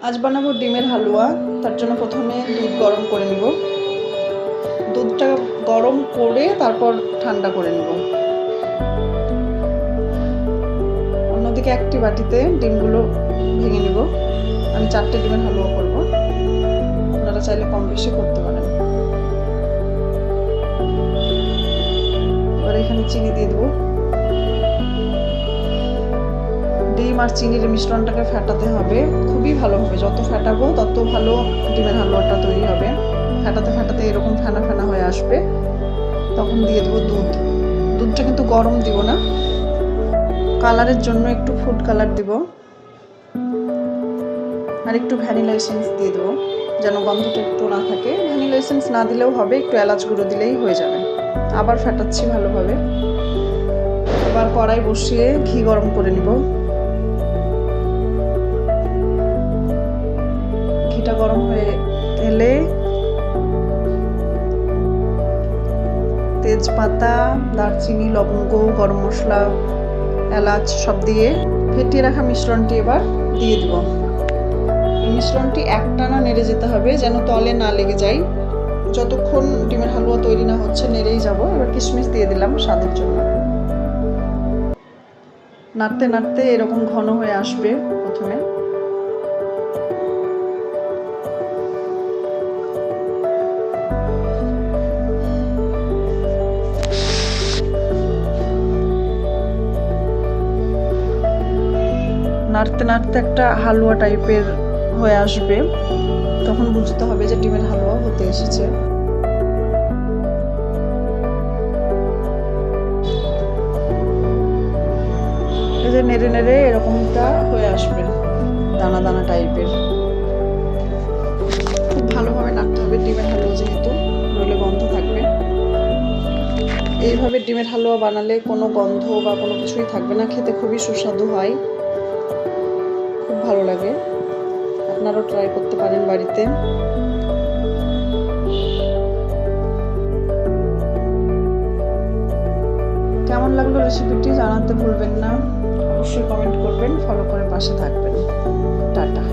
আজ বানাবো ডিমের হালুয়া। তার জন্য প্রথমে দুধ গরম করে নিব। দুধটা গরম করে তারপর ঠান্ডা করে নিব। অন্যদিকে একটি বাটিতে ডিমগুলো ভেঙে নিব। আমি 4টে ডিমের হালুয়া করব, আপনারা চাইলে কম বেশি করতে পারেন। এবার এখানে চিনি দিয়ে দেবো। ডিম আর চিনির মিশ্রণটাকে ফেটাতে হবে, খুবই ভালো হবে। যত ফেটাবো তত ভালো ডিমের হালুয়াটা তৈরি হবে। ফেটাতে ফেটাতে এরকম ফেনা ফেনা হয়ে আসবে, তখন দিয়ে দেবো দুধ। দুধটা কিন্তু গরম দিব না। কালারের জন্য একটু ফুড কালার দিব, আর একটু ভ্যানিলা এসেন্স দিয়ে দেবো, যেন গন্ধটা একটু না থাকে। ভ্যানিলা এসেন্স না দিলেও হবে, একটু এলাচ গুঁড়ো দিলেই হয়ে যাবে। আবার ফেটাচ্ছি ভালোভাবে। এবার কড়াই বসিয়ে ঘি গরম করে নিব। ঘিটা গরম হয়ে এলে তেজপাতা, দারচিনি, লবঙ্গ, গরম মশলা, এলাচ সব দিয়ে ফেটিয়ে রাখা মিশ্রণটি এবার দিয়ে দিব। এই মিশ্রণটি একটানা নেড়ে যেতে হবে, যেন তলে না লেগে যায়। যতক্ষণ ডিমের হালুয়া তৈরি না হচ্ছে নেড়েই যাব। এবার কিশমিশ দিয়ে দিলাম স্বাদের জন্য। নাড়তে নাড়তে এরকম ঘন হয়ে আসবে। প্রথমে নাড়তে নাড়তে একটা হালুয়া টাইপের হয়ে আসবে, তখন বুঝতে হবে যে ডিমের হালুয়া হতে এসেছে। এই যে নেড়ে নেড়ে এরকমটা হয়ে আসবে, দানা দানা টাইপের। খুব ভালোভাবে নাড়তে হবে ডিমের হালুয়া যেহেতু, নইলে গন্ধ থাকবে। এইভাবে ডিমের হালুয়া বানালে কোনো গন্ধ বা কোনো কিছুই থাকবে না, খেতে খুবই সুস্বাদু হয়, খুব ভালো লাগে। আপনারাও ট্রাই করতে পারেন বাড়িতে। কেমন লাগলো রেসিপিটি জানাতে ভুলবেন না। অবশ্যই কমেন্ট করবেন, ফলো করে পাশে থাকবেন। টাটা।